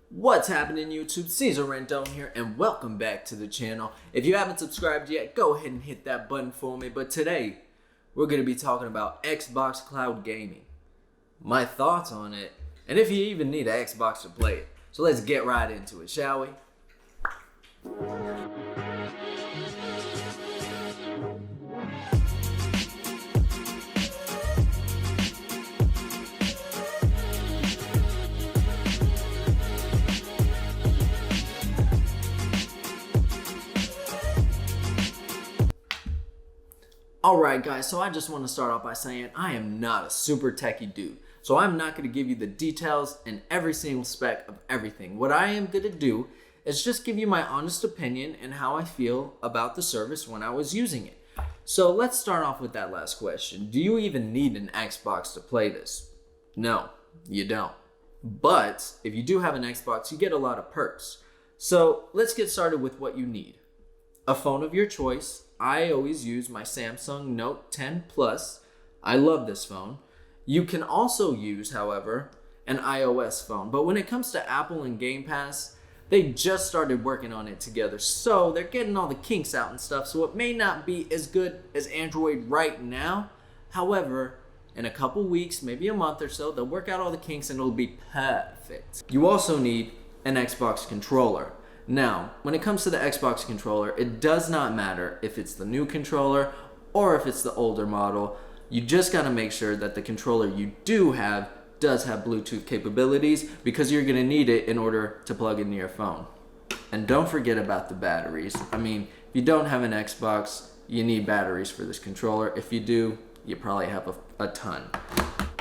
What's happening, YouTube? Caesar Rendon here, and welcome back to the channel. If you haven't subscribed yet, go ahead and hit that button for me. But today, we're going to be talking about Xbox Cloud Gaming, my thoughts on it, and if you even need an Xbox to play it. So let's get right into it, shall we? Alright guys, so I just want to start off by saying I am not a super techie dude. So I'm not going to give you the details and every single spec of everything. What I am going to do is just give you my honest opinion and how I feel about the service when I was using it. So let's start off with that last question. Do you even need an Xbox to play this? No, you don't. But if you do have an Xbox, you get a lot of perks. So let's get started with what you need. A phone of your choice. I always use my Samsung Note 10 Plus. I love this phone. You can also use, however, an iOS phone. But when it comes to Apple and Game Pass, they just started working on it together. So they're getting all the kinks out and stuff. So it may not be as good as Android right now. However, in a couple weeks, maybe a month or so, they'll work out all the kinks and it'll be perfect. You also need an Xbox controller. Now, when it comes to the Xbox controller, it does not matter if it's the new controller or if it's the older model. You just gotta make sure that the controller you do have does have Bluetooth capabilities because you're gonna need it in order to plug into your phone. And don't forget about the batteries. I mean, if you don't have an Xbox, you need batteries for this controller. If you do, you probably have a ton.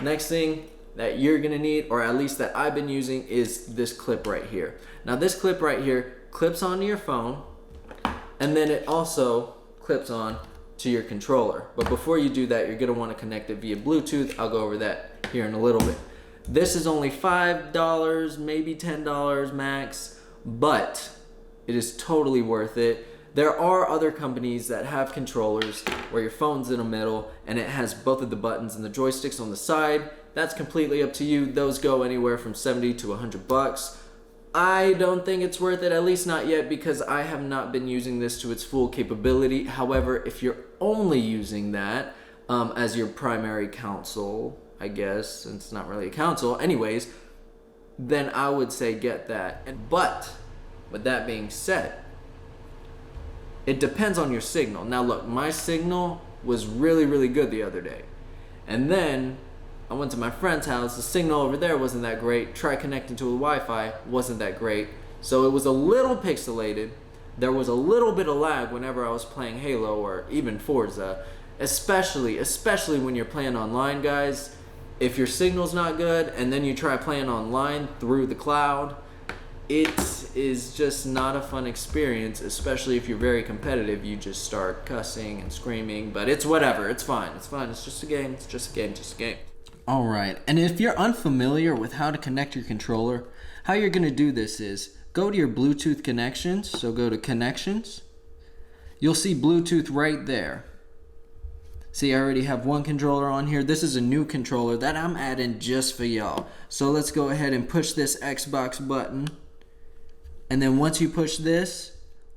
Next thing that you're gonna need, or at least that I've been using, is this clip right here. Now this clip right here clips onto your phone, and then it also clips on to your controller. But before you do that, you're gonna wanna connect it via Bluetooth. I'll go over that here in a little bit. This is only $5, maybe $10 max, but it is totally worth it. There are other companies that have controllers where your phone's in the middle and it has both of the buttons and the joysticks on the side. That's completely up to you. Those go anywhere from 70 to 100 bucks. I don't think it's worth it, at least not yet, because I have not been using this to its full capability. However, if you're only using that as your primary console, I guess, since it's not really a console, anyways, then I would say get that. But with that being said, it depends on your signal. Now look, my signal was really good the other day. And then I went to my friend's house, the signal over there wasn't that great. Try connecting to a Wi-Fi, wasn't that great. So it was a little pixelated. There was a little bit of lag whenever I was playing Halo or even Forza. Especially when you're playing online, guys. If your signal's not good and then you try playing online through the cloud, it is just not a fun experience, especially if you're very competitive. You just start cussing and screaming, but it's whatever, it's fine. It's just a game, it's just a game. Alright, and if you're unfamiliar with how to connect your controller, how you're going to do this is go to your Bluetooth connections, so go to connections. You'll see Bluetooth right there. See, I already have one controller on here. This is a new controller that I'm adding just for y'all. So let's go ahead and push this Xbox button. And then once you push this,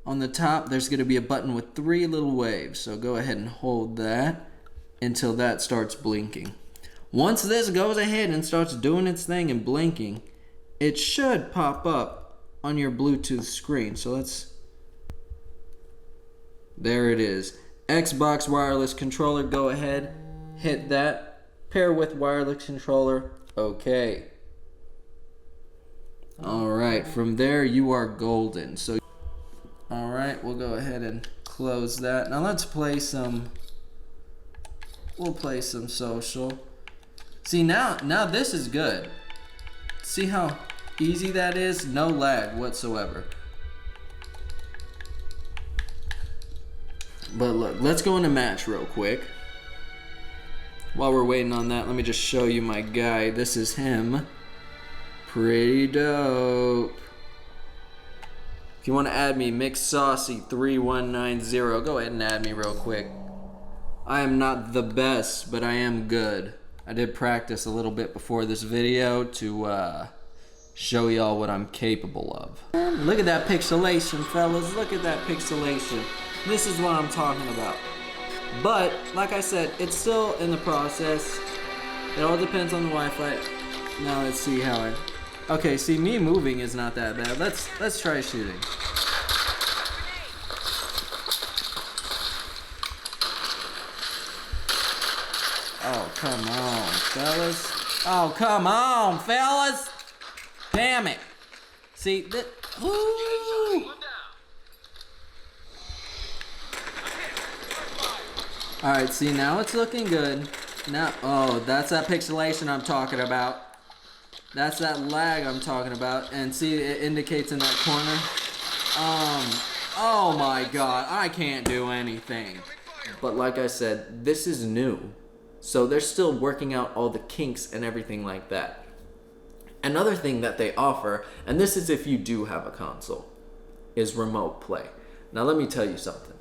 on the top, there's going to be a button with 3 little waves. So go ahead and hold that until that starts blinking. Once this goes ahead and starts doing its thing and blinking, it should pop up on your Bluetooth screen. So there it is. Xbox wireless controller, go ahead, hit that, pair with wireless controller, okay. Alright, from there you are golden. So, alright, we'll go ahead and close that. Now let's play we'll play some social. See, now this is good. See how easy that is? No lag whatsoever. But look, let's go in a match real quick. While we're waiting on that, let me just show you my guy. This is him. Pretty dope. If you want to add me, McSaucy3190, go ahead and add me real quick. I am not the best, but I am good. I did practice a little bit before this video to show y'all what I'm capable of. Look at that pixelation, fellas. Look at that pixelation. This is what I'm talking about. But, like I said, it's still in the process. It all depends on the Wi-Fi. Now let's see how I... Okay, see, me moving is not that bad. Let's try shooting. Oh, come on, fellas. Oh, come on, fellas. Damn it. See, that... Ooh. Alright, see, now it's looking good. Now, oh, that's that pixelation I'm talking about. That's that lag I'm talking about. And see, it indicates in that corner. Oh my god, I can't do anything. But like I said, this is new. So they're still working out all the kinks and everything like that. Another thing that they offer, and this is if you do have a console, is remote play. Now let me tell you something.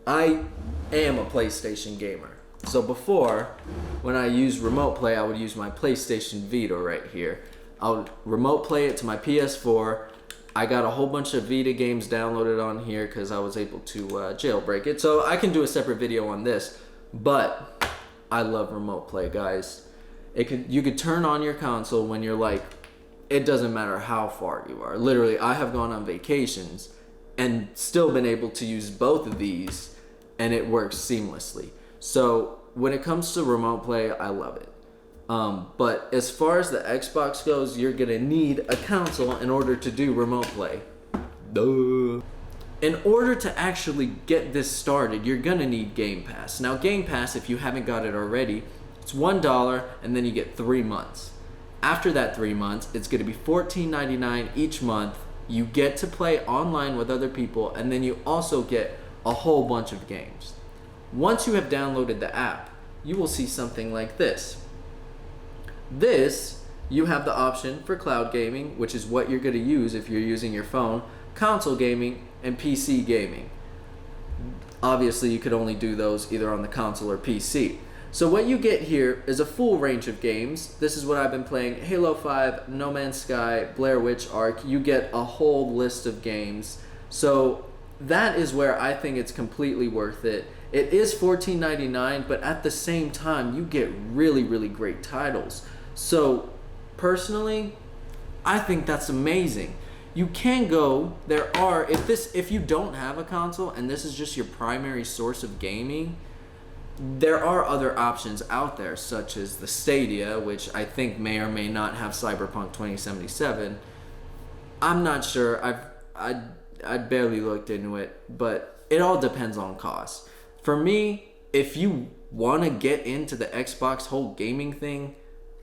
I am a PlayStation gamer. So before, when I used remote play, I would use my PlayStation Vita right here. I would remote play it to my PS4. I got a whole bunch of Vita games downloaded on here because I was able to jailbreak it. So I can do a separate video on this. But I love remote play, guys. You could turn on your console when you're like, it doesn't matter how far you are. Literally, I have gone on vacations and still been able to use both of these, and it works seamlessly. So when it comes to remote play, I love it. But as far as the Xbox goes, you're gonna need a console in order to do remote play. Duh. In order to actually get this started, you're gonna need Game Pass. Now Game Pass, if you haven't got it already, it's $1 and then you get 3 months. After that 3 months, it's gonna be $14.99 each month. You get to play online with other people, and then you also get a whole bunch of games. Once you have downloaded the app, you will see something like this. This, you have the option for cloud gaming, which is what you're gonna use if you're using your phone, console gaming, and PC gaming. Obviously, you could only do those either on the console or PC. So what you get here is a full range of games. This is what I've been playing: Halo 5, No Man's Sky, Blair Witch Ark. You get a whole list of games. So that is where I think it's completely worth it. It is $14.99, but at the same time, you get really, really great titles. So personally, I think that's amazing. You can go, if you don't have a console and this is just your primary source of gaming, there are other options out there, such as the Stadia, which I think may or may not have Cyberpunk 2077. I'm not sure. I barely looked into it, but it all depends on cost. For me, if you want to get into the Xbox whole gaming thing,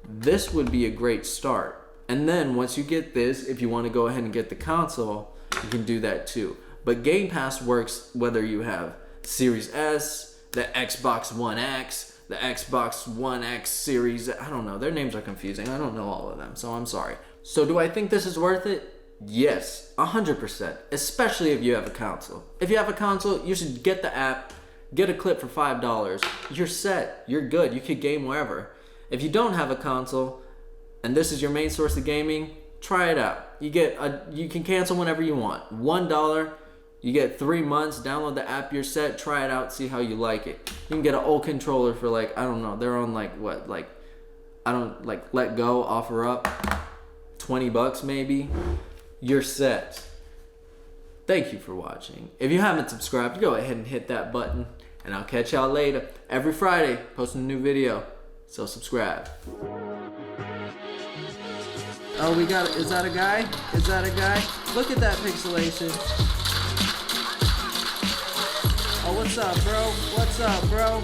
this would be a great start. And then once you get this, if you want to go ahead and get the console, you can do that too. But Game Pass works whether you have Series S, the Xbox One X, the Xbox One X Series. I don't know. Their names are confusing. I don't know all of them, so I'm sorry. So do I think this is worth it? Yes, 100%. Especially if you have a console. If you have a console, you should get the app, get a clip for $5. You're set. You're good. You could game wherever. If you don't have a console, and this is your main source of gaming, try it out. You can cancel whenever you want. $1, you get 3 months, download the app, you're set, try it out, see how you like it. You can get an old controller for I don't know, they're on Let Go, offer up, $20 maybe. You're set. Thank you for watching. If you haven't subscribed, go ahead and hit that button, and I'll catch y'all later. Every Friday, posting a new video, so subscribe. Oh, is that a guy? Is that a guy? Look at that pixelation. Oh, what's up, bro? What's up, bro?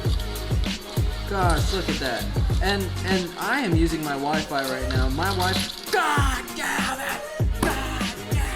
Gosh, look at that. And I am using my Wi-Fi right now. My Wi-Fi. God damn it!